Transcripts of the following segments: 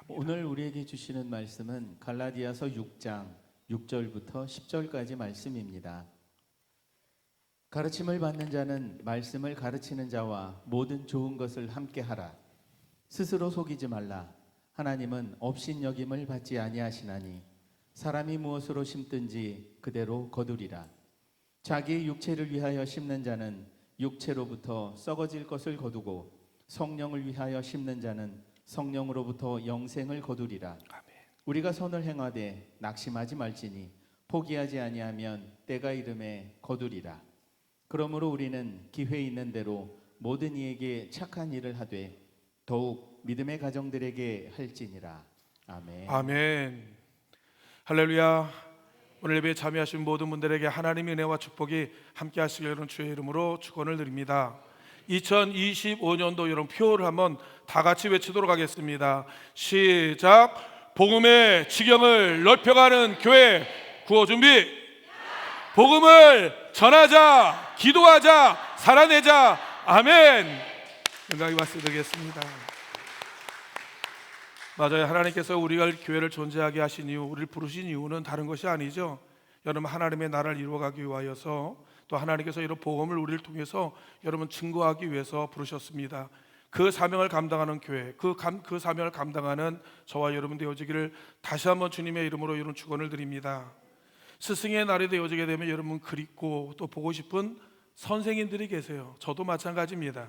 오늘 우리에게 주시는 말씀은 갈라디아서 6장 6절부터 10절까지 말씀입니다. 가르침을 받는 자는 말씀을 가르치는 자와 모든 좋은 것을 함께 하라. 스스로 속이지 말라. 하나님은 업신여김을 받지 아니하시나니 사람이 무엇으로 심든지 그대로 거두리라. 자기의 육체를 위하여 심는 자는 육체로부터 썩어질 것을 거두고 성령을 위하여 심는 자는 성령으로부터 영생을 거두리라. 아멘. 우리가 선을 행하되 낙심하지 말지니 포기하지 아니하면 때가 이름에 거두리라. 그러므로 우리는 기회 있는 대로 모든 이에게 착한 일을 하되 더욱 믿음의 가정들에게 할지니라. 아멘. 아멘. 할렐루야. 오늘 예배에 참여하신 모든 분들에게 하나님의 은혜와 축복이 함께 하시길 여러분 주의 이름으로 축원을 드립니다. 2025년도 여러분 표를 한번 다 같이 외치도록 하겠습니다. 시작. 복음의 지경을 넓혀가는 교회 구호 준비. 복음을 전하자, 기도하자, 살아내자. 아멘. 영광이 말씀드리겠습니다. 맞아요. 하나님께서 우리가 교회를 존재하게 하신 이유, 우리를 부르신 이유는 다른 것이 아니죠. 여러분 하나님의 나라를 이루어가기 위하여서, 또 하나님께서 이런 복음을 우리를 통해서 여러분 증거하기 위해서 부르셨습니다. 그 사명을 감당하는 교회, 그 사명을 감당하는 저와 여러분 되어지기를 다시 한번 주님의 이름으로 여러분 축원을 드립니다. 스승의 날이 되어지게 되면 여러분 그립고 또 보고 싶은 선생님들이 계세요. 저도 마찬가지입니다.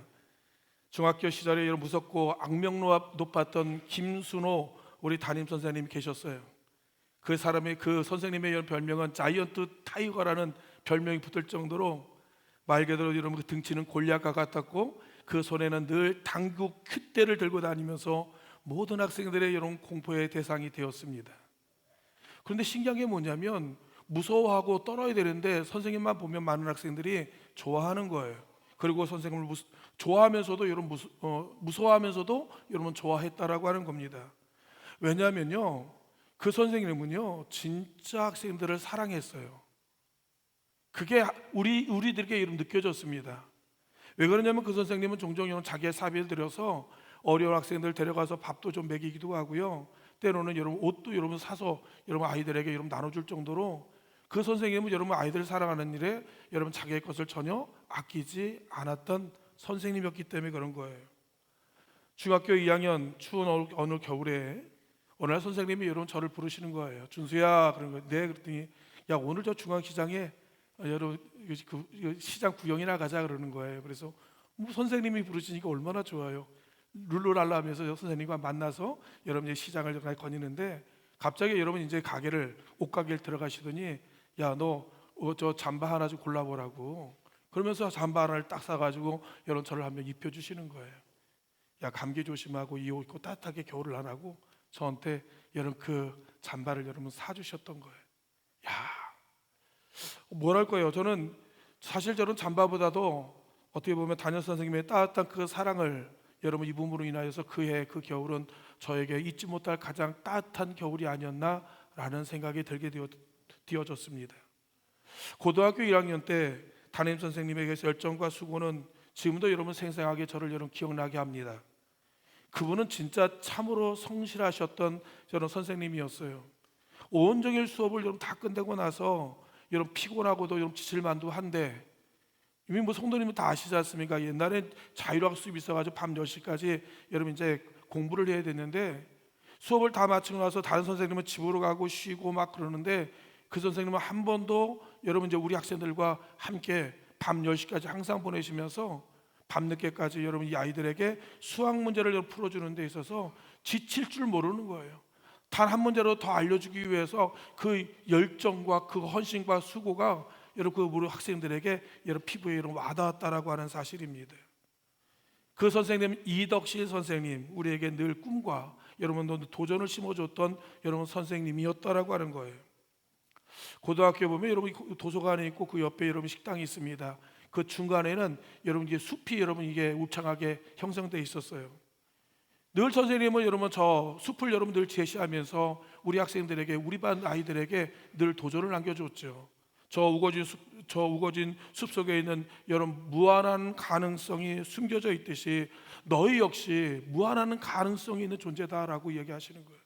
중학교 시절에 여러분 무섭고 악명 높았던 김순호 우리 담임 선생님이 계셨어요. 그 선생님의 별명은 자이언트 타이거라는 별명이 붙을 정도로 말 그대로 여러분 그 등치는 골리앗과 같았고 그 손에는 늘 당구 큐대를 들고 다니면서 모든 학생들의 여러분 공포의 대상이 되었습니다. 그런데 신기한 게 뭐냐면 무서워하고 떨어야 되는데 선생님만 보면 많은 학생들이 좋아하는 거예요. 그리고 선생님을 좋아하면서도 여러분 무서워하면서도 여러분 좋아했다라고 하는 겁니다. 왜냐하면요, 그 선생님은요 진짜 학생들을 사랑했어요. 그게 우리들에게 여러분 느껴졌습니다. 왜 그러냐면 그 선생님은 종종 여러분 자기의 사비를 들여서 어려운 학생들 데려가서 밥도 좀 먹이기도 하고요. 때로는 여러분 옷도 여러분 사서 여러분 아이들에게 여러분 나눠줄 정도로 그 선생님은 여러분 아이들을 사랑하는 일에 여러분 자기의 것을 전혀 아끼지 않았던 선생님이었기 때문에 그런 거예요. 중학교 2학년 추운 어느 겨울에 어느 날 선생님이 여러분 저를 부르시는 거예요. 준수야, 그런 거예요. 네, 그랬더니 야 오늘 저 중앙시장에 여러분 그 시장 구경이나 가자 그러는 거예요. 그래서 선생님이 부르시니까 얼마나 좋아요. 룰루랄라 하면서 선생님과 만나서 여러분 이제 시장을 거니는데 갑자기 여러분 이제 옷가게를 들어가시더니 야 너 저 잠바 하나 좀 골라보라고 그러면서 잠바 하나를 딱 사가지고 여러분 저를 한번 입혀주시는 거예요. 야 감기 조심하고 이 옷 입고 따뜻하게 겨울을 안 하고 저한테 여러분 그 잠바를 여러분 사주셨던 거예요. 야 뭐랄까요? 저는 사실 저는 잠바보다도 어떻게 보면 담임 선생님의 따뜻한 그 사랑을 여러분 입음으로 인하여서 그 겨울은 저에게 잊지 못할 가장 따뜻한 겨울이 아니었나라는 생각이 들게 되어졌습니다. 고등학교 1학년 때 담임 선생님에게서 열정과 수고는 지금도 여러분 생생하게 저를 여러분 기억나게 합니다. 그분은 진짜 참으로 성실하셨던 저런 선생님이었어요. 온종일 수업을 여러분 다 끝내고 나서 여러분 피곤하고도 여러분 지칠만도 한데 이미 뭐 성도님은 다 아시지 않습니까? 옛날에 자율학습이 있어가지고 밤 10시까지 여러분 이제 공부를 해야 됐는데 수업을 다 마치고 나서 다른 선생님은 집으로 가고 쉬고 막 그러는데 그 선생님은 한 번도 여러분 이제 우리 학생들과 함께 밤 10시까지 항상 보내시면서 밤늦게까지 여러분 이 아이들에게 수학 문제를 풀어주는 데 있어서 지칠 줄 모르는 거예요. 단 한 문제로 더 알려주기 위해서 그 열정과 그 헌신과 수고가 여러분 그 우리 학생들에게 여러분 피부에 여러분 와닿았다라고 하는 사실입니다. 그 선생님 이덕실 선생님 우리에게 늘 꿈과 여러분 도전을 심어줬던 여러분 선생님이었다라고 하는 거예요. 고등학교에 보면 여러분 도서관이 있고 그 옆에 여러분 식당이 있습니다. 그 중간에는 여러분 이게 숲이 여러분 이게 울창하게 형성돼 있었어요. 늘 선생님은 여러분 저 숲을 여러분 늘 제시하면서 우리 학생들에게 우리 반 아이들에게 늘 도전을 남겨줬죠. 저 우거진 숲속에 있는 여러분 무한한 가능성이 숨겨져 있듯이 너희 역시 무한한 가능성이 있는 존재다라고 얘기하시는 거예요.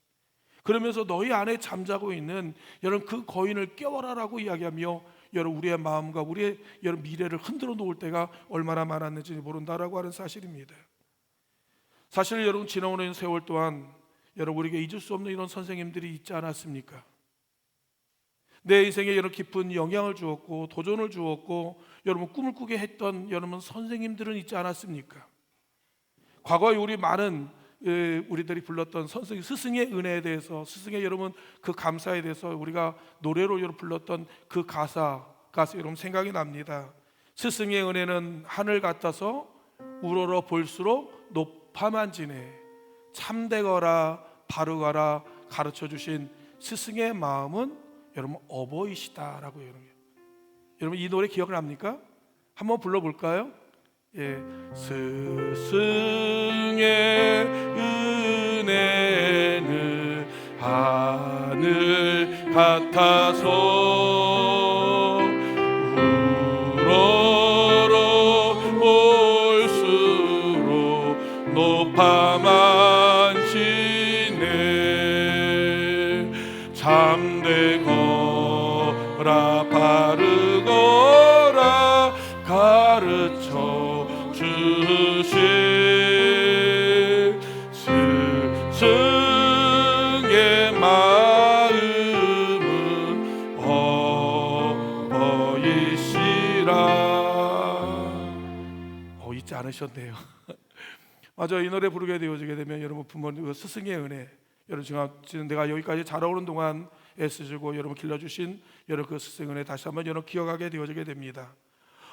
그러면서 너희 안에 잠자고 있는 여러분 그 거인을 깨워라라고 이야기하며 여러분 우리의 마음과 우리의 여러분 미래를 흔들어 놓을 때가 얼마나 많았는지 모른다라고 하는 사실입니다. 사실 여러분 지나오는 세월 동안 여러분 우리에게 잊을 수 없는 이런 선생님들이 있지 않았습니까? 내 인생에 여러 깊은 영향을 주었고 도전을 주었고 여러분 꿈을 꾸게 했던 여러분 선생님들은 있지 않았습니까? 과거에 우리 많은 우리들이 불렀던 선생 스승의 은혜에 대해서 스승의 여러분 그 감사에 대해서 우리가 노래로 여러분 불렀던 그 가사가 여러분 생각이 납니다. 스승의 은혜는 하늘 같아서 우러러 볼수록 높아만 지네 참되거라 바르거라 가르쳐 주신 스승의 마음은 여러분 어버이시다라고 여러분 이 노래 기억납니까? 한번 불러볼까요? 예, 스승의 은혜는 하늘 같아서 우러러 볼수록 높아만 지네 참되거라 바르거라 가르쳐 주신 스승의 마음은 어버이시라. 잊지 않으셨네요. 맞아, 이 노래 부르게 되어지게 되면 여러분 부모님 스승의 은혜 여러분 지금 내가 여기까지 자라오는 동안 애쓰시고 여러분 길러주신 여러분 그 스승의 은혜 다시 한번 여러분 기억하게 되어지게 됩니다.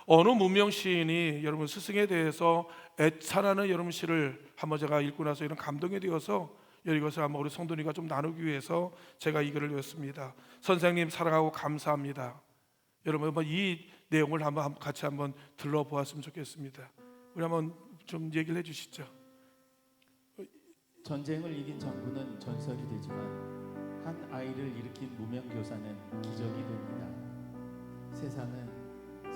어느 문명 시인이 여러분 스승에 대해서 애찬하는 여러분 시를 한번 제가 읽고 나서 이런 감동이 되어서 이것을 한번 우리 성도님과 좀 나누기 위해서 제가 이 글을 읽었습니다. 선생님 사랑하고 감사합니다. 여러분 한번 이 내용을 한번 같이 한번 들러보았으면 좋겠습니다. 우리 한번 좀 얘기를 해주시죠. 전쟁을 이긴 장군은 전설이 되지만 한 아이를 일으킨 무명 교사는 기적이 됩니다. 세상은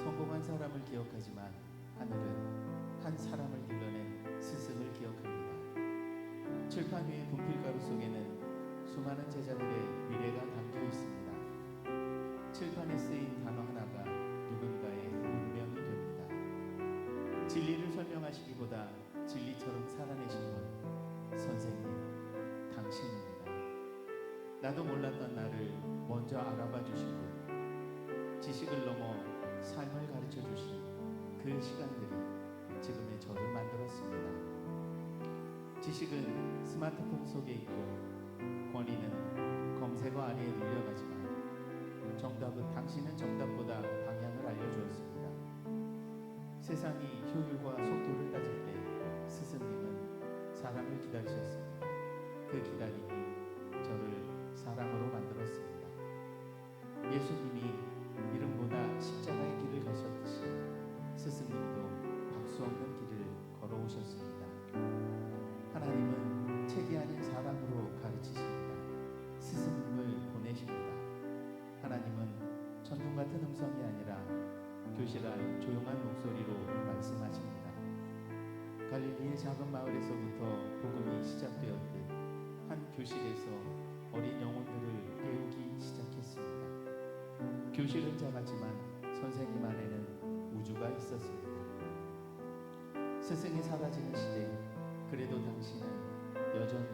성공한 사람을 기억하지만 하늘은 한 사람을 길러낸 스승을 기억합니다. 칠판 위의 분필가루 속에는 수많은 제자들의 미래가 담겨 있습니다. 칠판에 쓰인 단어 하나가 누군가의 운명이 됩니다. 진리를 설명하시기보다 진리처럼 살아내신 분, 선생님, 당신입니다. 나도 몰랐던 나를 먼저 알아봐 주신 분, 지식을 넘어 삶을 가르쳐 주신 그 시간들이 지금의 저를 만들었습니다. 지식은 스마트폰 속에 있고 권위는 검색어 아래에 눌려가지만 정답은 당신은 정답보다 방향을 알려주었습니다. 세상이 효율과 속도를 따질 때 스승님은 사람을 기다리셨습니다. 그 기다림이 저를 사람으로 만들었습니다. 예수님이 이름보다 십자가의 길을 가셨듯이 스승님도 박수 없는 길을 걸어오셨습니다. 하나님은 책이 아닌 사람으로 가르치십니다. 스승님을 보내십니다. 하나님은 천둥 같은 음성이 아니라 교실한 조용한 목소리로 말씀하십니다. 갈릴리의 작은 마을에서부터 복음이 시작되었을 때 한 교실에서 어린 영혼들을 깨우기 시작했습니다. 교실은 작았지만 선생님 안에는 우주가 있었습니다. 스승이 사라지는 시대, 그래도 당신은 여전히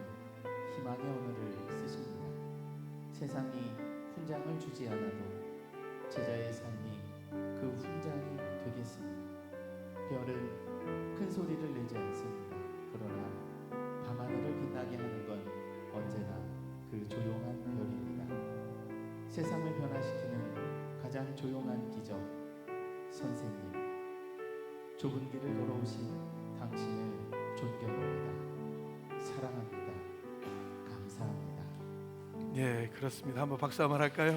희망의 언어를 쓰십니다. 세상이 훈장을 주지 않아도 제자의 삶이 그 훈장이 되겠습니다. 별은 큰 소리를 내지 않습니다. 그러나 밤하늘을 빛나게 하는 건 언제나 그 조용한 별입니다. 세상을 변화시키는 가장 조용한 기적, 선생님. 좁은 길을 걸어오신 당신을 존경합니다. 사랑합니다. 감사합니다. 예, 그렇습니다. 한번 박수 한번 할까요?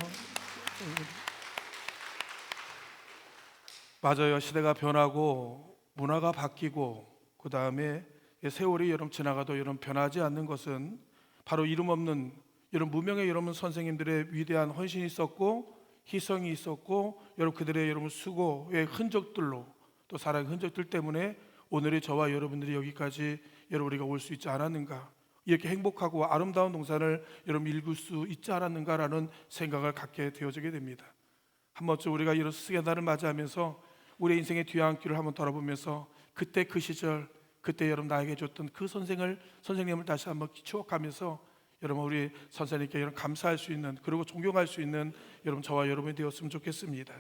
맞아요. 시대가 변하고 문화가 바뀌고 그 다음에 세월이 여러분 지나가도 여러분 변하지 않는 것은 바로 이름 없는 여러분 무명의 여러분 선생님들의 위대한 헌신이 있었고 희생이 있었고 여러분 그들의 여러분 수고의 흔적들로 또 사랑의 흔적들 때문에 오늘의 저와 여러분들이 여기까지 여러분 우리가 올 수 있지 않았는가, 이렇게 행복하고 아름다운 동산을 여러분 읽을 수 있지 않았는가라는 생각을 갖게 되어지게 됩니다. 한 번쯤 우리가 이런 스승의 날을 맞이하면서 우리의 인생의 뒤안길을 한번 돌아보면서 그때 그 시절, 그때 여러분 나에게 줬던 그 선생님을 다시 한번 추억하면서 여러분 우리 선생님께 여러분 감사할 수 있는, 그리고 존경할 수 있는 여러분 저와 여러분이 되었으면 좋겠습니다.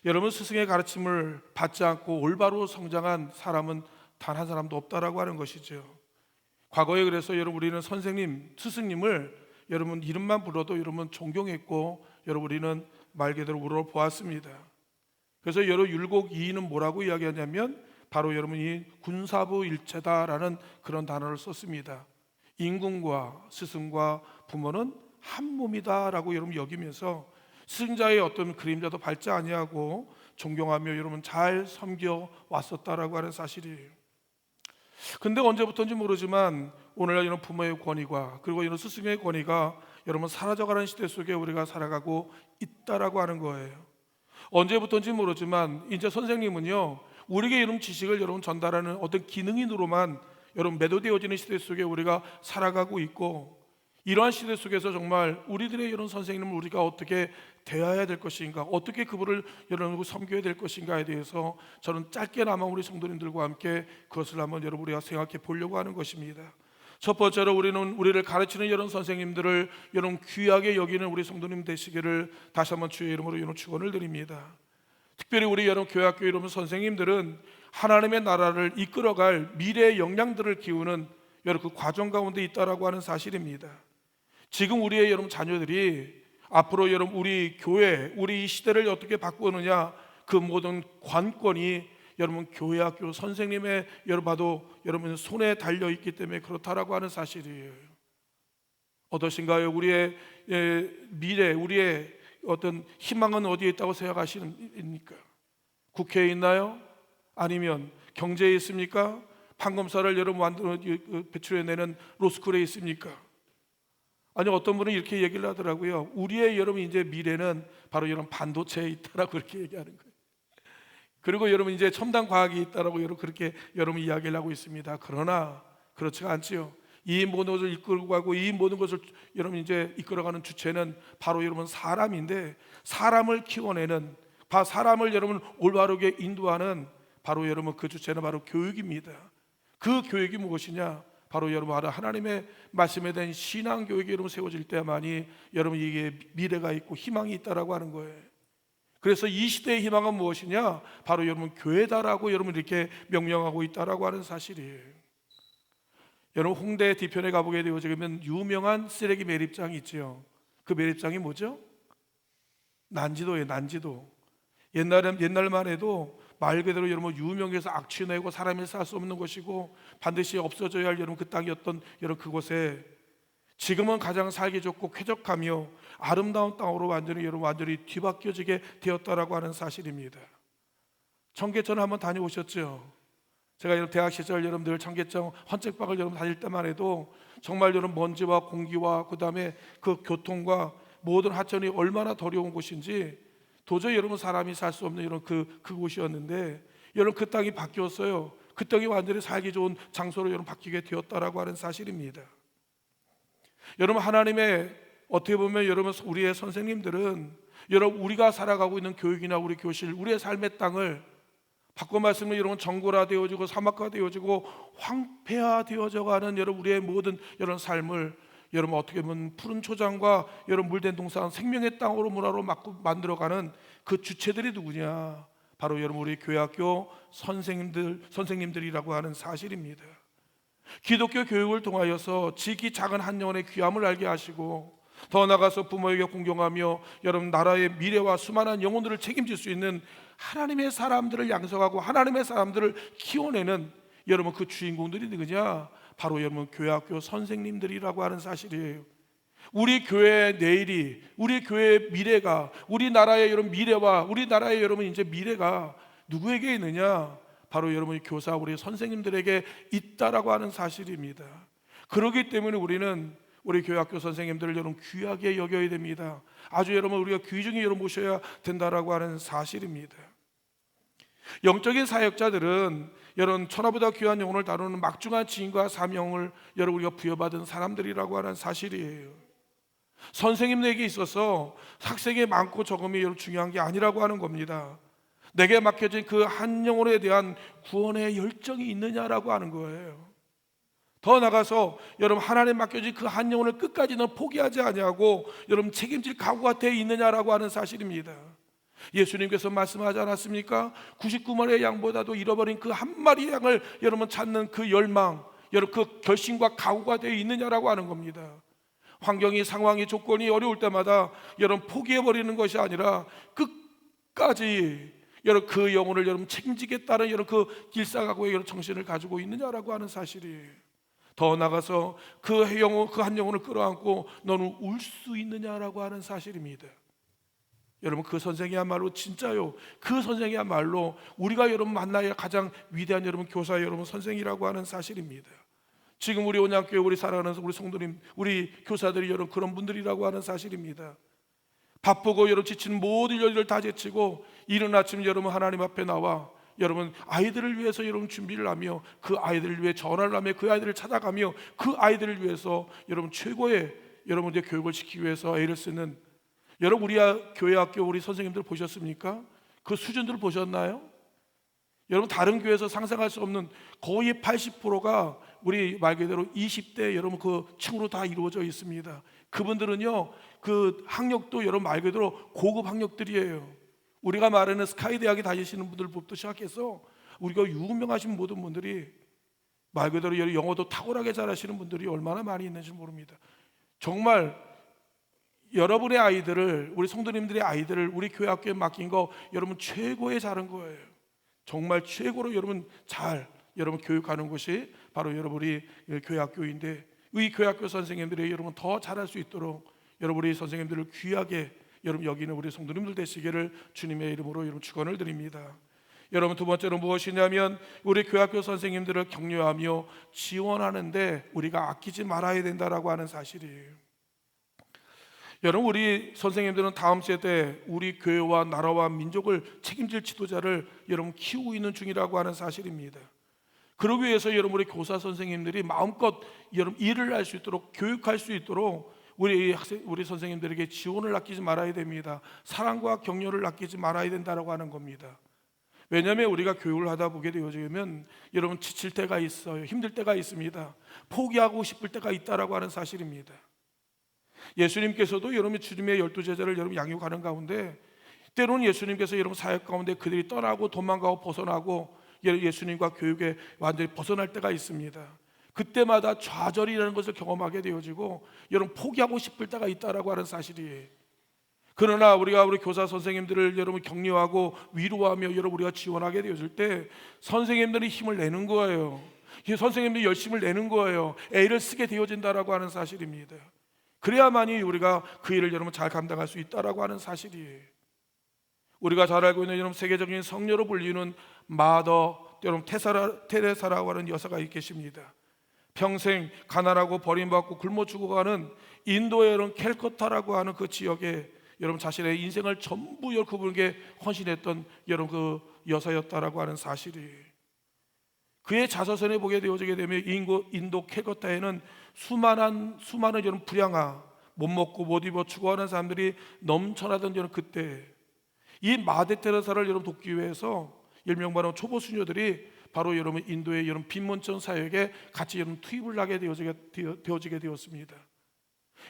여러분 스승의 가르침을 받지 않고 올바로 성장한 사람은 단 한 사람도 없다라고 하는 것이죠. 과거에 그래서 여러분 우리는 선생님, 스승님을 여러분 이름만 불러도 여러분 존경했고 여러분 우리는 말 그대로 우러보았습니다. 그래서 여러 율곡 이인은 뭐라고 이야기하냐면 바로 여러분이 군사부 일체다라는 그런 단어를 썼습니다. 임금과 스승과 부모는 한 몸이다라고 여러분 여기면서 스승자의 어떤 그림자도 밟지 아니하고 존경하며 여러분 잘 섬겨 왔었다라고 하는 사실이에요. 근데 언제부터인지 모르지만 오늘날 이런 부모의 권위가 그리고 이런 스승의 권위가 여러분 사라져가는 시대 속에 우리가 살아가고 있다라고 하는 거예요. 언제부터인지 모르지만 이제 선생님은요 우리에게 이런 지식을 여러분 전달하는 어떤 기능인으로만 여러분 매도되어지는 시대 속에 우리가 살아가고 있고, 이러한 시대 속에서 정말 우리들의 이런 선생님을 우리가 어떻게 대해야 될 것인가, 어떻게 그분을 여러분 섬겨야 될 것인가에 대해서 저는 짧게나마 우리 성도님들과 함께 그것을 한번 여러분 우리가 생각해 보려고 하는 것입니다. 첫 번째로 우리는 우리를 가르치는 이런 선생님들을 여러분 귀하게 여기는 우리 성도님 되시기를 다시 한번 주의 이름으로 여러분 축원을 드립니다. 특별히 우리 여러분 교회학교 여러분 선생님들은 하나님의 나라를 이끌어갈 미래의 역량들을 키우는 여러분 그 과정 가운데 있다라고 하는 사실입니다. 지금 우리의 여러분 자녀들이 앞으로 여러분 우리 교회, 우리 이 시대를 어떻게 바꾸느냐, 그 모든 관건이 여러분 교회학교 선생님의 여러분 손에 달려 있기 때문에 그렇다라고 하는 사실이에요. 어떠신가요? 우리의 미래, 우리의 어떤 희망은 어디에 있다고 생각하십니까? 국회에 있나요? 아니면 경제에 있습니까? 판검사를 여러분 배출해내는 로스쿨에 있습니까? 아니 어떤 분은 이렇게 얘기를 하더라고요. 우리의 여러분 이제 미래는 바로 여러분 반도체에 있다라고 그렇게 얘기하는 거예요. 그리고 여러분 이제 첨단 과학이 있다라고 여러분 그렇게 여러분 이야기를 하고 있습니다. 그러나 그렇지가 않지요. 이 모든 것을 이끌고 가고 이 모든 것을 여러분 이제 이끌어가는 주체는 바로 여러분 사람인데, 사람을 키워내는, 사람을 여러분 올바르게 인도하는 바로 여러분 그 주체는 바로 교육입니다. 그 교육이 무엇이냐? 바로 여러분 하나님의 말씀에 대한 신앙 교육이 여러분 세워질 때만이 여러분 이게 미래가 있고 희망이 있다라고 하는 거예요. 그래서 이 시대의 희망은 무엇이냐? 바로 여러분 교회다라고 여러분 이렇게 명명하고 있다라고 하는 사실이에요. 여러분 홍대 뒤편에 가보게 되어지면 유명한 쓰레기 매립장이 있죠. 그 매립장이 뭐죠? 난지도예요. 난지도. 옛날만 해도 말 그대로 여러분 유명해서 악취내고 사람이 살 수 없는 것이고 반드시 없어져야 할 여러분 그 땅이었던 여러분 그곳에 지금은 가장 살기 좋고 쾌적하며 아름다운 땅으로 완전히 뒤바뀌어지게 되었다라고 하는 사실입니다. 청계천을 한번 다녀오셨죠? 제가 여러분 대학 시절 여러분들 청계천 헌책방을 여러분 다닐 때만 해도 정말 여러분 먼지와 공기와 그 다음에 그 교통과 모든 하천이 얼마나 더러운 곳인지 도저히 여러분 사람이 살 수 없는 이런 그곳이었는데 여러분 그 땅이 바뀌었어요. 그 땅이 완전히 살기 좋은 장소로 여러분 바뀌게 되었다라고 하는 사실입니다. 여러분 하나님의 어떻게 보면 여러분 우리의 선생님들은 여러분 우리가 살아가고 있는 교육이나 우리 교실, 우리의 삶의 땅을 바꿔 말씀은 여러분 정고라 되어지고 사막화 되어지고 황폐화 되어져가는 여러분 우리의 모든 여러분 삶을 여러분 어떻게 보면 푸른 초장과 여러분 물된 동산 생명의 땅으로 문화로 만들어가는 그 주체들이 누구냐? 바로 여러분 우리 교회학교 선생님들이라고 하는 사실입니다. 기독교 교육을 통하여서 지극히 작은 한 영혼의 귀함을 알게 하시고 더 나아가서 부모에게 공경하며 여러분 나라의 미래와 수많은 영혼들을 책임질 수 있는 하나님의 사람들을 양성하고 하나님의 사람들을 키워내는 여러분 그 주인공들이 누구냐? 바로 여러분 교회학교 선생님들이라고 하는 사실이에요. 우리 교회의 내일이, 우리 교회의 미래가, 우리나라의 여러분 미래와 우리나라의 여러분 이제 미래가 누구에게 있느냐? 바로 여러분 교사 우리 선생님들에게 있다라고 하는 사실입니다. 그렇기 때문에 우리는 우리 교회학교 선생님들을 여러분 귀하게 여겨야 됩니다. 아주 여러분 우리가 귀중히 여러분 모셔야 된다라고 하는 사실입니다. 영적인 사역자들은 여러분 천하보다 귀한 영혼을 다루는 막중한 지인과 사명을 여러분 우리가 부여받은 사람들이라고 하는 사실이에요. 선생님에게 있어서 학생의 많고 적음이 여러분 중요한 게 아니라고 하는 겁니다. 내게 맡겨진 그 한 영혼에 대한 구원의 열정이 있느냐라고 하는 거예요. 더 나가서 여러분 하나님 맡겨진 그 한 영혼을 끝까지는 포기하지 아니하고 여러분 책임질 각오가 되어 있느냐라고 하는 사실입니다. 예수님께서 말씀하지 않았습니까? 99마리의 양보다도 잃어버린 그 한 마리의 양을 여러분 찾는 그 열망, 여러분 그 결심과 각오가 되어 있느냐라고 하는 겁니다. 환경이, 상황이, 조건이 어려울 때마다 여러분 포기해버리는 것이 아니라 끝까지 여러분 그 영혼을 여러분 책임지겠다는 여러분 그 길사각오의 여러분 정신을 가지고 있느냐라고 하는 사실이에요. 더 나가서 그 한 영혼을 끌어안고 너는 울 수 있느냐라고 하는 사실입니다. 여러분 그 선생이야말로 진짜요. 그 선생이야말로 우리가 여러분 만나야 가장 위대한 여러분 교사 여러분 선생이라고 하는 사실입니다. 지금 우리 온양교회 우리 사랑하는 우리 성도님 우리 교사들이 여러분 그런 분들이라고 하는 사실입니다. 바쁘고 여러분 지친 모든 일을 다 제치고 이른 아침 여러분 하나님 앞에 나와 여러분 아이들을 위해서 여러분 준비를 하며 그 아이들을 위해 전화를 하며 그 아이들을 찾아가며 그 아이들을 위해서 여러분 최고의 여러분들의 교육을 시키기 위해서 애를 쓰는 여러분 우리 교회 학교 우리 선생님들 보셨습니까? 그 수준들을 보셨나요? 여러분 다른 교회에서 상상할 수 없는 거의 80%가 우리 말 그대로 20대 여러분 그 층으로 다 이루어져 있습니다. 그분들은요 그 학력도 여러분 말 그대로 고급 학력들이에요. 우리가 말하는 스카이 대학에 다니시는 분들부터 시작해서 우리가 유명하신 모든 분들이 말 그대로 영어도 탁월하게 잘하시는 분들이 얼마나 많이 있는지 모릅니다. 정말 여러분의 아이들을 우리 성도님들의 아이들을 우리 교회 학교에 맡긴 거 여러분 최고의 잘한 거예요. 정말 최고로 여러분 잘 여러분 교육하는 곳이 바로 여러분이 교회 학교인데 이 교회 학교 선생님들이 여러분 더 잘할 수 있도록 여러분 우리 선생님들을 귀하게 여러분 여기는 우리 성도님들 되시기를 주님의 이름으로 여러분 축원을 드립니다. 여러분 두 번째로 무엇이냐면 우리 교회 학교 선생님들을 격려하며 지원하는데 우리가 아끼지 말아야 된다라고 하는 사실이에요. 여러분 우리 선생님들은 다음 세대 우리 교회와 나라와 민족을 책임질 지도자를 여러분 키우고 있는 중이라고 하는 사실입니다. 그러기 위해서 여러분 우리 교사 선생님들이 마음껏 여러분 일을 할 수 있도록 교육할 수 있도록 우리 선생님들에게 지원을 아끼지 말아야 됩니다. 사랑과 격려를 아끼지 말아야 된다라고 하는 겁니다. 왜냐하면 우리가 교육을 하다 보게 되어지면 여러분 지칠 때가 있어요. 힘들 때가 있습니다. 포기하고 싶을 때가 있다라고 하는 사실입니다. 예수님께서도 여러분 주님의 12제자를 여러분 양육하는 가운데 때로는 예수님께서 여러분 사역 가운데 그들이 떠나고 도망가고 벗어나고 예수님과 교육에 완전히 벗어날 때가 있습니다. 그때마다 좌절이라는 것을 경험하게 되어지고 여러분 포기하고 싶을 때가 있다라고 하는 사실이에요. 그러나 우리가 우리 교사 선생님들을 여러분 격려하고 위로하며 여러분 우리가 지원하게 되어질 때 선생님들이 힘을 내는 거예요. 선생님들이 열심을 내는 거예요. 애를 쓰게 되어진다라고 하는 사실입니다. 그래야만이 우리가 그 일을 여러분 잘 감당할 수 있다라고 하는 사실이에요. 우리가 잘 알고 있는 여러분 세계적인 성녀로 불리는 마더 여러분 테레사라고 하는 여사가 계십니다. 평생 가난하고 버림받고 굶어 죽어가는 인도의 여러분 캘커타라고 하는 그 지역에 여러분 자신의 인생을 전부 그분에게 헌신했던 여러분 그 여사였다라고 하는 사실이에요. 그의 자서전에 보게 되어지게 되면 인도 캘커타에는 수많은 여러분 불량아 못 먹고 못 입어 죽어가는 사람들이 넘쳐나던 여러분 그때 이 마대 테레사를 여러분 돕기 위해서 일명바로 초보 수녀들이 바로 여러분 인도의 여러분 빈문천 사역에 같이 여러분 투입을 하게 되어지게 되었습니다.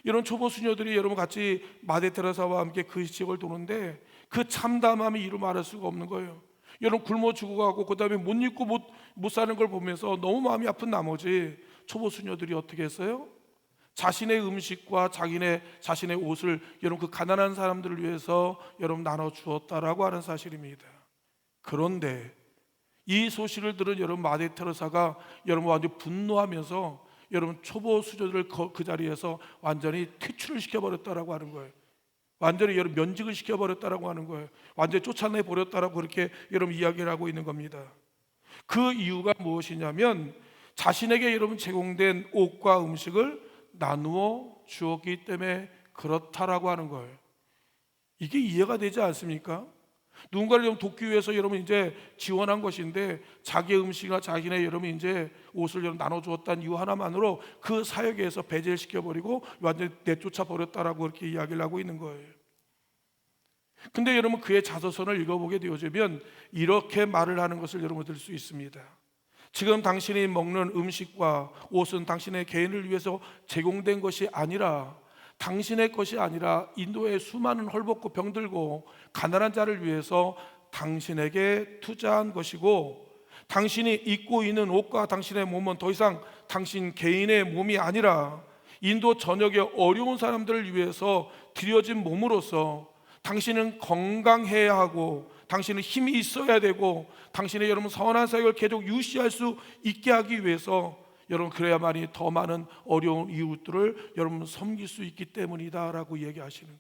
이런 초보 수녀들이 여러분 같이 마대 테레사와 함께 그 지역을 도는데 그 참담함이 이루 말할 수가 없는 거예요. 여러분 굶어 죽어가고 그 다음에 못 입고 못 사는 걸 보면서 너무 마음이 아픈 나머지 초보 수녀들이 어떻게 했어요? 자신의 음식과 자신의 옷을 여러분 그 가난한 사람들을 위해서 여러분 나눠 주었다라고 하는 사실입니다. 그런데 이 소식을 들은 여러분 마대 테레사가 여러분 완전히 분노하면서 여러분 초보 수녀들을 그 자리에서 완전히 퇴출을 시켜버렸다라고 하는 거예요. 완전히 여러분 면직을 시켜버렸다라고 하는 거예요. 완전히 쫓아내 버렸다라고 그렇게 여러분 이야기를 하고 있는 겁니다. 그 이유가 무엇이냐면 자신에게 여러분 제공된 옷과 음식을 나누어 주었기 때문에 그렇다라고 하는 거예요. 이게 이해가 되지 않습니까? 누군가를 좀 돕기 위해서 여러분 이제 지원한 것인데 자기의 음식이나 자기네 여러분 이제 옷을 여러분 나눠주었다는 이유 하나만으로 그 사역에서 배제를 시켜버리고 완전히 내쫓아 버렸다라고 그렇게 이야기를 하고 있는 거예요. 근데 여러분 그의 자서전을 읽어보게 되어지면 이렇게 말을 하는 것을 여러분 들 수 있습니다. 지금 당신이 먹는 음식과 옷은 당신의 개인을 위해서 제공된 것이 아니라 당신의 것이 아니라 인도의 수많은 헐벗고 병들고 가난한 자를 위해서 당신에게 투자한 것이고, 당신이 입고 있는 옷과 당신의 몸은 더 이상 당신 개인의 몸이 아니라 인도 전역의 어려운 사람들을 위해서 드려진 몸으로서 당신은 건강해야 하고 당신은 힘이 있어야 되고 당신의 여러분 선한 사역을 계속 유지할 수 있게 하기 위해서 여러분 그래야만이 더 많은 어려운 이웃들을 여러분 섬길 수 있기 때문이다라고 얘기하시는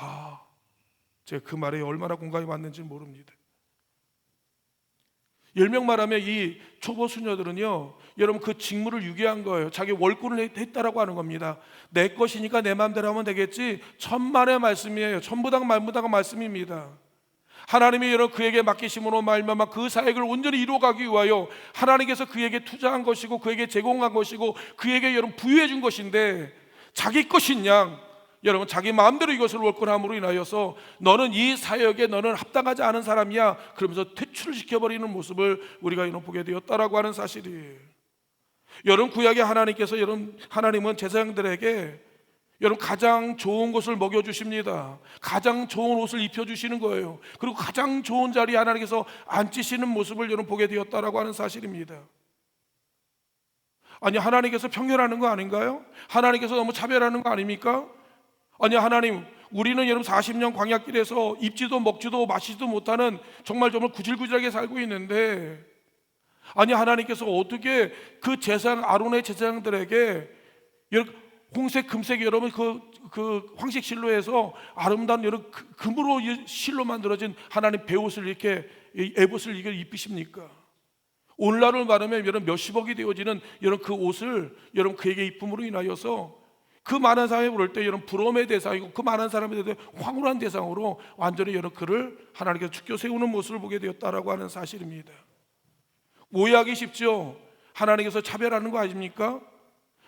거예요. 제가 그 말에 얼마나 공감이 왔는지 모릅니다. 10명 말하면 이 초보 수녀들은요, 여러분 그 직무를 유기한 거예요. 자기 월권을 했다라고 하는 겁니다. 내 것이니까 내 마음대로 하면 되겠지. 천만의 말씀이에요. 천부당 만부당 말씀입니다. 하나님이 여러분 그에게 맡기심으로 말미암아 그 사역을 온전히 이루어가기 위하여 하나님께서 그에게 투자한 것이고 그에게 제공한 것이고 그에게 여러분 부여해 준 것인데, 자기 것인 양 여러분 자기 마음대로 이것을 월권함으로 인하여서 너는 이 사역에 너는 합당하지 않은 사람이야 그러면서 퇴출을 시켜버리는 모습을 우리가 이런 보게 되었다라고 하는 사실이에요. 여러분 구약의 하나님께서 여러분 하나님은 제사장들에게 여러분 가장 좋은 것을 먹여주십니다. 가장 좋은 옷을 입혀주시는 거예요. 그리고 가장 좋은 자리에 하나님께서 앉히시는 모습을 여러분 보게 되었다라고 하는 사실입니다. 아니 하나님께서 편견하는 거 아닌가요? 하나님께서 너무 차별하는 거 아닙니까? 아니 하나님, 우리는 여러분 40년 광야길에서 입지도 먹지도 마시지도 못하는 정말 구질구질하게 살고 있는데, 아니 하나님께서 어떻게 그 제사장 아론의 제사장들에게 홍색 금색 여러분 그 황색 실로에서 아름다운 여러분 금으로 실로 만들어진 하나님 배옷을 이렇게 에봇을 이게 입히십니까? 오늘날을 말하면 여러분 몇십억이 되어지는 여러분 그 옷을 여러분 그에게 입힘으로 인하여서 그 많은 사람이 부를 때 여러분 부러움의 대상이고 그 많은 사람에 대해 황홀한 대상으로 완전히 여러분 그를 하나님께서 죽여 세우는 모습을 보게 되었다라고 하는 사실입니다. 오해하기 쉽죠. 하나님께서 차별하는 거 아닙니까?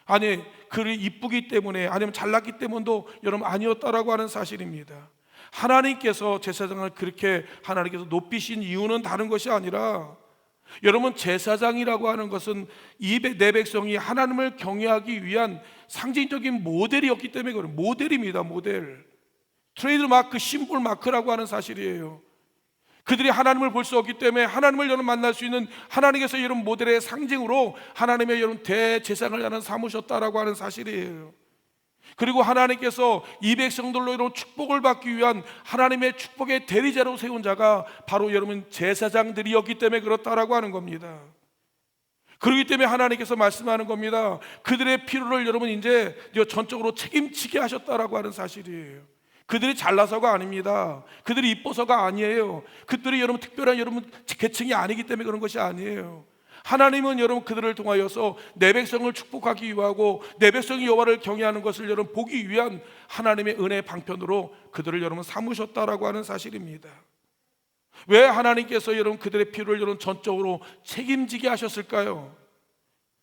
아니 그를 이쁘기 때문에 아니면 잘났기 때문도 여러분 아니었다라고 하는 사실입니다. 하나님께서 제사장을 그렇게 하나님께서 높이신 이유는 다른 것이 아니라, 여러분 제사장이라고 하는 것은 내 백성이 하나님을 경외하기 위한 상징적인 모델이었기 때문에 그래요. 모델입니다. 모델. 트레이드 마크, 심볼 마크라고 하는 사실이에요. 그들이 하나님을 볼 수 없기 때문에 하나님을 여러분 만날 수 있는 하나님께서 여러분 모델의 상징으로 하나님의 여러분 대제사장을 여러분 삼으셨다라고 하는 사실이에요. 그리고 하나님께서 이 백성들로 이런 축복을 받기 위한 하나님의 축복의 대리자로 세운 자가 바로 여러분 제사장들이었기 때문에 그렇다라고 하는 겁니다. 그렇기 때문에 하나님께서 말씀하는 겁니다. 그들의 필요를 여러분 이제 전적으로 책임지게 하셨다라고 하는 사실이에요. 그들이 잘나서가 아닙니다. 그들이 이뻐서가 아니에요. 그들이 여러분 특별한 여러분 계층이 아니기 때문에 그런 것이 아니에요. 하나님은 여러분 그들을 통하여서 내 백성을 축복하기 위하고 내 백성이 여호와를 경외하는 것을 여러분 보기 위한 하나님의 은혜의 방편으로 그들을 여러분 삼으셨다라고 하는 사실입니다. 왜 하나님께서 여러분 그들의 필요를 여러분 전적으로 책임지게 하셨을까요?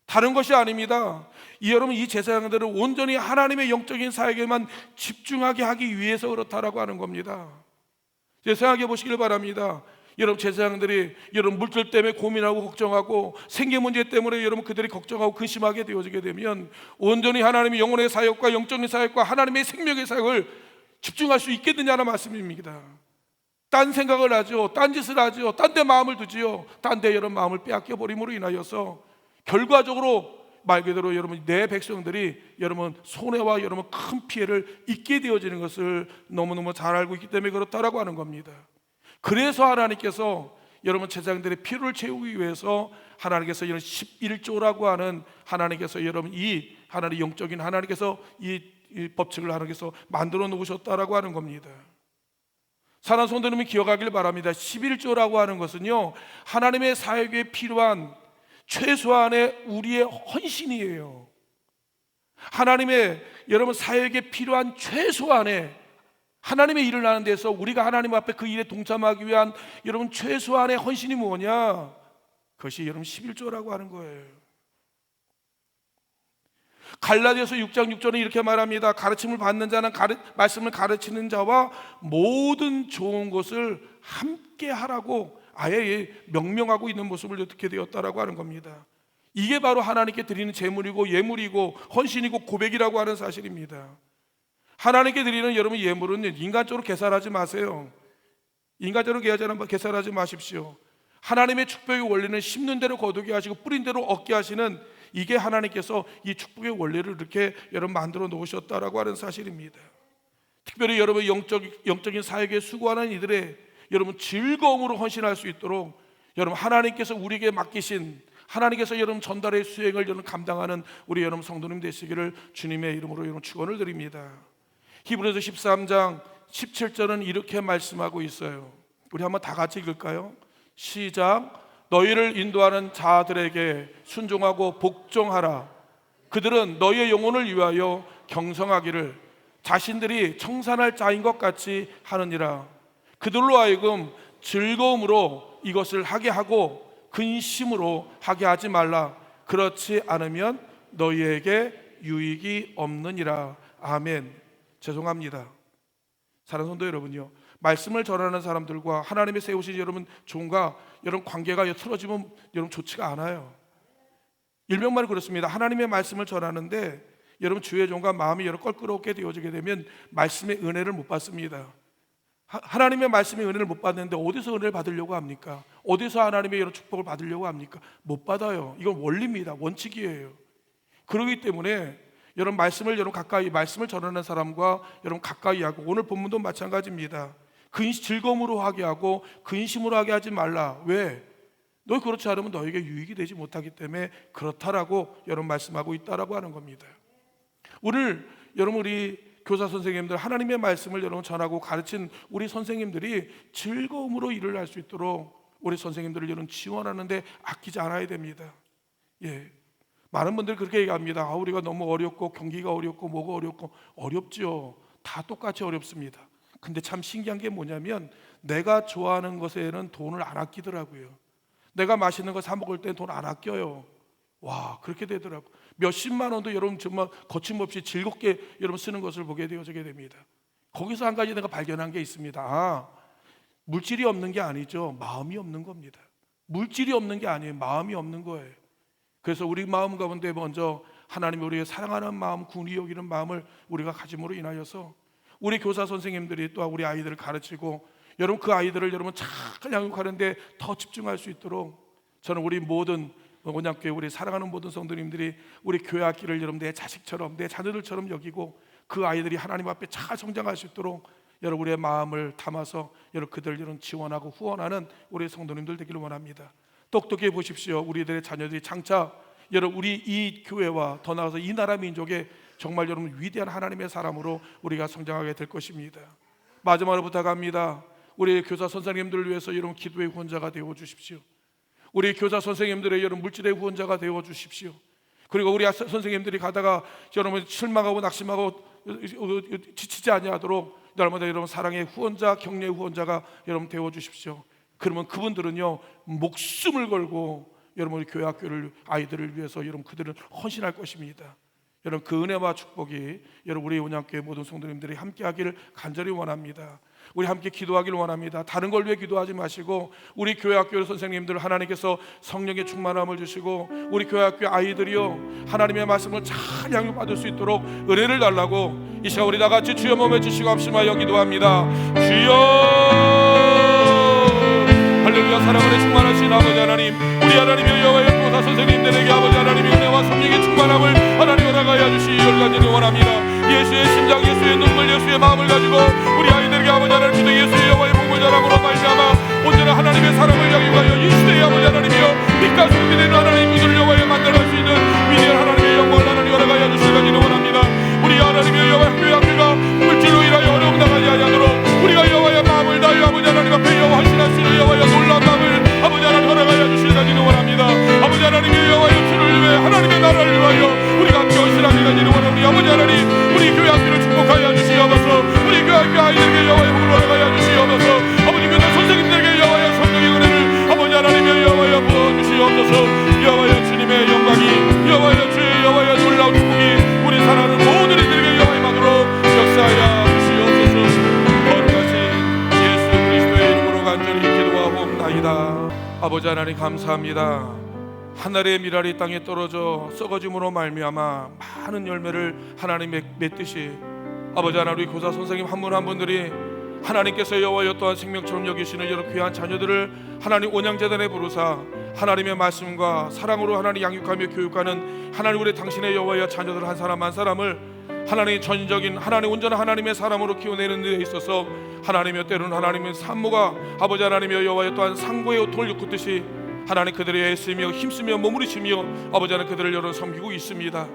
다른 것이 아닙니다. 여러분 이 제사장들은 온전히 하나님의 영적인 사역에만 집중하게 하기 위해서 그렇다라고 하는 겁니다. 생각해 보시길 바랍니다. 여러분 제사장들이 여러분 물질 때문에 고민하고 걱정하고 생계 문제 때문에 여러분 그들이 걱정하고 근심하게 되어지게 되면 온전히 하나님의 영혼의 사역과 영적인 사역과 하나님의 생명의 사역을 집중할 수 있겠느냐는 말씀입니다. 딴 생각을 하죠. 딴 짓을 하죠. 딴 데 마음을 두지요. 딴 데 여러분 마음을 빼앗겨 버림으로 인하여서 결과적으로 말 그대로 여러분 내 백성들이 여러분 손해와 여러분 큰 피해를 입게 되어지는 것을 너무너무 잘 알고 있기 때문에 그렇다라고 하는 겁니다. 그래서 하나님께서 여러분 제사장들의 필요를 채우기 위해서 하나님께서 이런 11조라고 하는 하나님께서 여러분 이 하나님 영적인 하나님께서 이 법칙을 하나님께서 만들어 놓으셨다라고 하는 겁니다. 사랑하는 성도님이 기억하길 바랍니다. 11조라고 하는 것은요 하나님의 사역에 필요한 최소한의 우리의 헌신이에요. 하나님의 여러분 사역에 필요한 최소한의 하나님의 일을 하는 데서 우리가 하나님 앞에 그 일에 동참하기 위한 여러분 최소한의 헌신이 뭐냐? 그것이 여러분 11조라고 하는 거예요. 갈라디아서 6장 6절은 이렇게 말합니다. 가르침을 받는 자는 말씀을 가르치는 자와 모든 좋은 것을 함께 하라고 아예 명명하고 있는 모습을 어떻게 되었다라고 하는 겁니다. 이게 바로 하나님께 드리는 제물이고 예물이고 헌신이고 고백이라고 하는 사실입니다. 하나님께 드리는 여러분 예물은 인간적으로 계산하지 마세요. 인간적으로 계산하지 마십시오. 하나님의 축복의 원리는 심는 대로 거두게 하시고 뿌린 대로 얻게 하시는, 이게 하나님께서 이 축복의 원리를 이렇게 여러분 만들어 놓으셨다라고 하는 사실입니다. 특별히 여러분 영적인 사역에 수고하는 이들의 여러분 즐거움으로 헌신할 수 있도록 여러분 하나님께서 우리에게 맡기신, 하나님께서 여러분 전달의 수행을 여러분 감당하는 우리 여러분 성도님 되시기를 주님의 이름으로 여러분 축원을 드립니다. 히브리서 13장 17절은 이렇게 말씀하고 있어요. 우리 한번 다 같이 읽을까요? 시작. 너희를 인도하는 자들에게 순종하고 복종하라. 그들은 너희의 영혼을 위하여 경성하기를 자신들이 청산할 자인 것 같이 하느니라. 그들로 하여금 즐거움으로 이것을 하게 하고 근심으로 하게 하지 말라. 그렇지 않으면 너희에게 유익이 없느니라. 아멘. 죄송합니다. 사랑하는 성도 여러분요, 말씀을 전하는 사람들과 하나님의 세우신 여러분 종과 여러분 관계가 틀어지면 여러분 좋지가 않아요. 일명만 그렇습니다. 하나님의 말씀을 전하는데 여러분 주의 종과 마음이 여러분 껄끄럽게 되어지게 되면 말씀의 은혜를 못 받습니다. 하나님의 말씀의 은혜를 못 받는데 어디서 은혜를 받으려고 합니까? 어디서 하나님의 여러 축복을 받으려고 합니까? 못 받아요. 이건 원리입니다. 원칙이에요. 그렇기 때문에 여러분 말씀을 가까이, 말씀을 전하는 사람과 여러분 가까이 하고, 오늘 본문도 마찬가지입니다. 즐거움으로 하게 하고 근심으로 하게 하지 말라. 왜? 너 그렇지 않으면 너에게 유익이 되지 못하기 때문에 그렇다라고 여러분 말씀하고 있다라고 하는 겁니다. 오늘 여러분 우리 교사 선생님들, 하나님의 말씀을 여러분 전하고 가르친 우리 선생님들이 즐거움으로 일을 할 수 있도록 우리 선생님들을 여러분 지원하는데 아끼지 않아야 됩니다. 예. 많은 분들이 그렇게 얘기합니다. 우리가 너무 어렵고 경기가 어렵고 뭐가 어렵고. 어렵죠. 다 똑같이 어렵습니다. 근데 참 신기한 게 뭐냐면 내가 좋아하는 것에는 돈을 안 아끼더라고요. 내가 맛있는 거 사 먹을 때 돈 안 아껴요. 와, 그렇게 되더라고. 몇십만 원도 여러분 정말 거침없이 즐겁게 여러분 쓰는 것을 보게 되어지게 됩니다. 거기서 한 가지 내가 발견한 게 있습니다. 물질이 없는 게 아니죠. 마음이 없는 겁니다. 물질이 없는 게 아니에요. 마음이 없는 거예요. 그래서 우리 마음 가운데 먼저 하나님이 우리의 사랑하는 마음, 긍휼히 여기는 마음을 우리가 가짐으로 인하여서 우리 교사 선생님들이 또 우리 아이들을 가르치고 여러분 그 아이들을 여러분 잘 양육하는데 더 집중할 수 있도록 저는 우리 모든 원양교회 우리 사랑하는 모든 성도님들이 우리 교회 학기를 여러분 내 자식처럼, 내 자녀들처럼 여기고 그 아이들이 하나님 앞에 잘 성장할 수 있도록 여러분 우리의 마음을 담아서 여러분 그들 여러분 지원하고 후원하는 우리 성도님들 되기를 원합니다. 똑똑히 보십시오. 우리들의 자녀들이 장차 여러분 우리 이 교회와 더 나아가서 이 나라 민족의 정말 여러분 위대한 하나님의 사람으로 우리가 성장하게 될 것입니다. 마지막으로 부탁합니다. 우리 교사 선생님들을 위해서 여러분 기도의 후원자가 되어 주십시오. 우리 교사 선생님들의 여러분 물질의 후원자가 되어 주십시오. 그리고 우리 선생님들이 가다가 여러분 실망하고 낙심하고 지치지 아니하도록 날마다 여러분 사랑의 후원자, 격려의 후원자가 여러분 되어 주십시오. 그러면 그분들은요 목숨을 걸고 여러분 우리 교회 학교를 아이들을 위해서 여러분 그들은 헌신할 것입니다. 여러분 그 은혜와 축복이 여러분 우리 온양교회 모든 성도님들이 함께하기를 간절히 원합니다. 우리 함께 기도하기를 원합니다. 다른 걸 위해 기도하지 마시고 우리 교회 학교 선생님들 하나님께서 성령의 충만함을 주시고 우리 교회 학교 아이들이요 하나님의 말씀을 잘 양육받을 수 있도록 은혜를 달라고 이 시간 우리 다 같이 주여 몸에 주시고 합심하여 기도합니다. 주여 할렐루야. 사랑으로 충만하신 아버지 하나님, 우리 하나님의 여호와의 교사 선생님들에게 아버지 하나님의 은혜와 성령의 충만함을 하나님 허락하여 주시기 열간지를 원합니다. 예수의 심장, 예수의 눈물, 예수의 마음을 가지고 우리 아이들에게 아버지 하나님 주도 예수의 여호와의 복을 전함으로 말미암아 온전한 하나님의 사랑을 양육하여 이 시대의 아버지 하나님이여 빛과 소금이 되는 하나님 그들을 여호와에 만들어갈 수 있는 위대한 하나님의 영광을 하나님 허락하여 주시기를 원합니다. 우리 하나님의 여호와의 학교가 물질로 인하여 어려움 당하지 아니하도록 우리가 여호와의 마음을 다하여 아버지 하나님 앞에 여호와 헌신할 수 있는 여호와의 놀라운 마음을 아버지 하나님 허락하여 주시기를 원합니다. 아버지 하나님의 여호와의 주를 위해 하나님의 나라를 위하여 우리가 함께 헌신하기를 원합니다. 아버지 하나님 감사합니다. 하늘의 미랄이 땅에 떨어져 썩어짐으로 말미암아 많은 열매를 하나님 맺듯이 아버지 하나님, 우리 교사 선생님 한 분 한 분들이 하나님께서 여호와여 또한 생명처럼 여기시는 여러 귀한 자녀들을 하나님 온양재단에 부르사 하나님의 말씀과 사랑으로 하나님 양육하며 교육하는 하나님, 우리 당신의 여호와여 자녀들 한 사람 한 사람을 하나님의 전적인 하나님, 온전한 하나님의 사람으로 키워내는 데 있어서 하나님의 때로는 하나님의 산모가 아버지 하나님의 여호와여 또한 상고의 옷을 입듯이 하나님 그들이 애쓰며 힘쓰며 머무르시며 아버지 하나님 그들을 여러 섬기고 있습니다.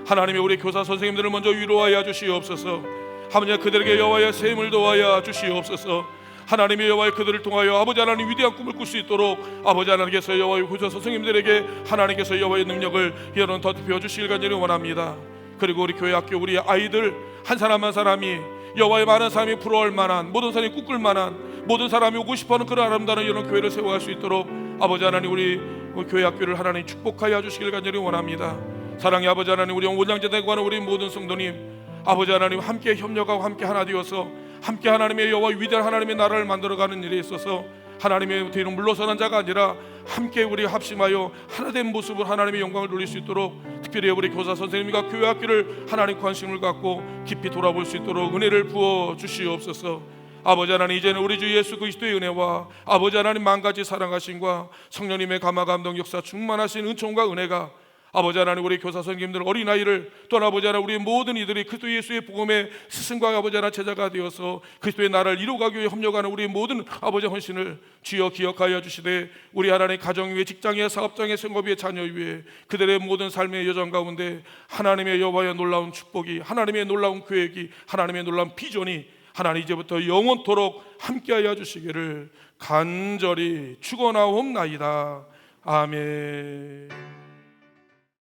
하나님의 우리 교사 선생님들을 먼저 위로하여 주시옵소서. 하나님 그들에게 여호와의 세임을 도와여 주시옵소서. 하나님의 여호와의 그들을 통하여 아버지 하나님 위대한 꿈을 꿀 수 있도록 아버지 하나님께서 여호와의 교사 선생님들에게 하나님께서 여호와의 능력을 여러분 더 덮여 주시길 간절히 원합니다. 그리고 우리 교회 학교 우리 아이들 한 사람 한 사람이 여호와의 많은 사람이 부러워할 만한, 모든 사람이 꿈꿀 만한, 모든 사람이 오고 싶어하는 그런 아름다운 이런 교회를 세워갈 수 있도록 아버지 하나님 우리 교회 학교를 하나님 축복하여 주시길 간절히 원합니다. 사랑의 아버지 하나님, 우리 온양재단에 관한 우리 모든 성도님 아버지 하나님 함께 협력하고 함께 하나 되어서 함께 하나님의 여호와 위대한 하나님의 나라를 만들어가는 일에 있어서 하나님의 뒤로 물러서는 자가 아니라 함께 우리 합심하여 하나된 모습으로 하나님의 영광을 돌릴 수 있도록 특별히 우리 교사 선생님과 교회 학교를 하나님 관심을 갖고 깊이 돌아볼 수 있도록 은혜를 부어 주시옵소서. 아버지 하나님, 이제는 우리 주 예수 그리스도의 은혜와 아버지 하나님 만가지 사랑하심과 성령님의 감화 감동 역사 충만하신 은총과 은혜가 아버지 하나님 우리 교사 선생님들 어린아이를 또한 아버지 하나님 우리 모든 이들이 그리스도 예수의 복음의 스승과 아버지 하나님 제자가 되어서 그리스도의 나라를 이루어가기 위해 협력하는 우리 모든 아버지 헌신을 주여 기억하여 주시되 우리 하나님 가정 위에 직장에 사업장에 생업위에 자녀 위에 그들의 모든 삶의 여정 가운데 하나님의 여호와의 놀라운 축복이, 하나님의 놀라운 계획이, 하나님의 놀라운 비전이 하나님 이제부터 영원토록 함께하여 주시기를 간절히 축원하옵나이다. 아멘.